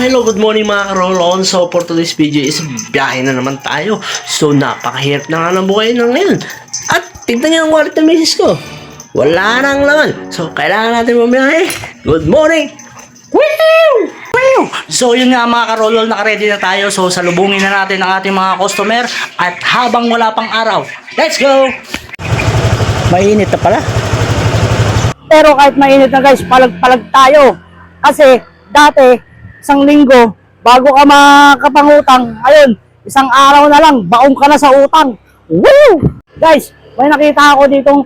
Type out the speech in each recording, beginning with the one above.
Hello, good morning mga karolon. So, for today's video is biyahe na naman tayo. So, napakahirap na nga ng buhay na ngayon. At, tignan niyo ang wallet ng misis ko. Wala nang laman. So, kailangan natin bumiyahe. Good morning! Woo! Woo! So, yun nga mga karolol, nakaready na tayo. So, salubungin na natin ang ating mga customer. At habang wala pang araw, let's go! Mainit na pala. Pero kahit mainit na guys, palag-palag tayo. Kasi dati, isang linggo, bago ka makapangutang, ayun, isang araw na lang, baong ka na sa utang. Woo! Guys, may nakita ako ditong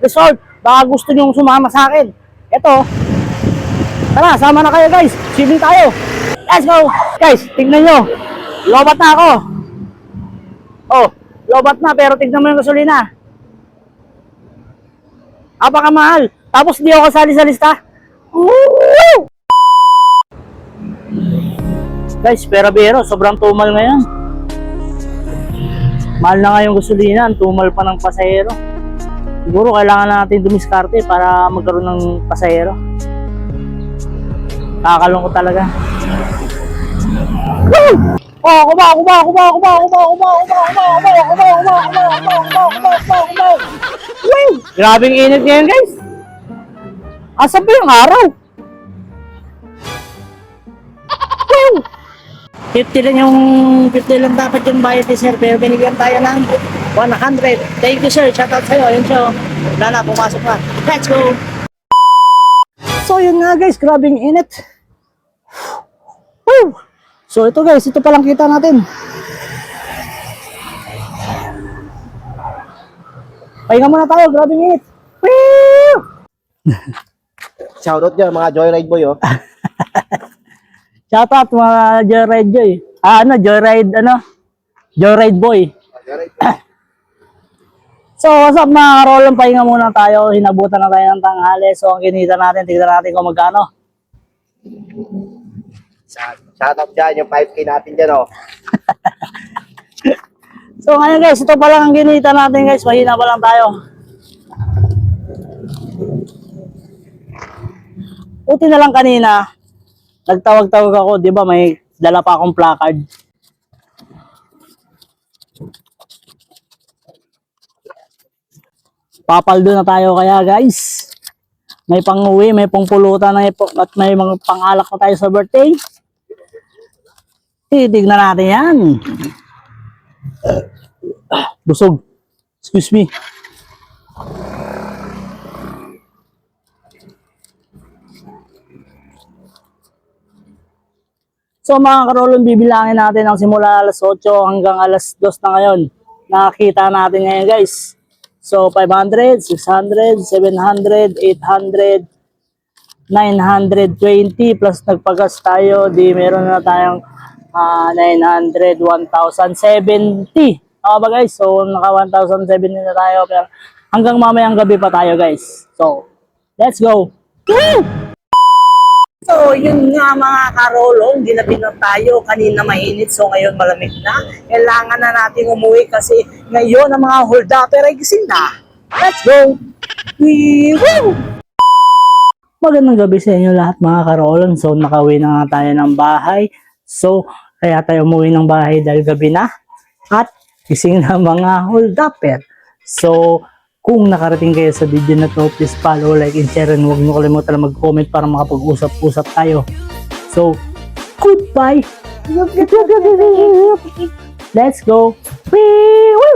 resort. Baka gusto nyong sumama sa akin. Ito, tara, sama na kayo guys. Swimming tayo. Let's go! Guys, tignan nyo. Lobat na ako. Oh, lobat na, pero tignan mo yung gasolina. Apakamahal. Tapos di ako kasali sa lista. Woo! Guys, pero sobrang tumal ngayon. Mahal na nga yung gasolina, tumal pa ng pasahero. Siguro kailangan natin dumiskarte para magkaroon ng pasahero. Nakakalungkot talaga. Woo! Oh, kumaw. Woo! Grabing init ngayon, guys. Asa ba yung araw? 50 lang dapat yung bayad ni sir, pero binigyan tayo ng 100. Thank you sir, shoutout sa'yo. Ayun siya, wala na, pumasok na. Let's go! So yun nga guys, grabing init. Woo! So ito guys, ito palang kita natin. Pahinga muna tayo, grabing init. Woo! Shoutout dyan mga Joyride Boy oh. Shoutout mga Joyride Joy. Joyride Boy. So, what's up mga karolong, pahinga muna tayo. Hinabutan na tayo ng tanghali. So, ang kinita natin, tignan natin kung magkano. Shoutout dyan yung 5K natin dyan oh. So, ngayon guys, ito pa lang ang kinita natin guys. Mahina pa lang tayo. Buti na lang kanina, nagtawag-tawag ako, di ba may dala pa akong placard. Papaldo na tayo kaya guys. May pang-uwi, may pang-pulutan at may mga pang-alak na tayo sa birthday. Titignan natin yan. Busog. Excuse me. So mga karolong, bibilangin natin ang simula alas 8 hanggang alas 2 na ngayon. Nakakita natin ngayon guys. So 500, 600, 700, 800, 920 plus nagpagas tayo. Di meron na tayong 900, 1,070. Okay ba guys? So naka 1,070 na tayo. Pero hanggang mamayang gabi pa tayo guys. So let's go! Woo! So, yun nga mga karolong, ginabi na tayo, kanina mainit, so ngayon malamig na. Kailangan na natin umuwi kasi ngayon ang mga hold-upper ay gising na. Let's go! Woo! Magandang gabi sa inyo lahat mga karolong. So, nakauwi na nga tayo ng bahay. So, kaya tayo umuwi ng bahay dahil gabi na. At gising na mga hold-upper. So, kung nakarating kayo sa video na to, please follow, like, and share, and huwag nyo kalimutan na mag-comment para makapag-usap-usap tayo. So, goodbye! Let's go! Woo!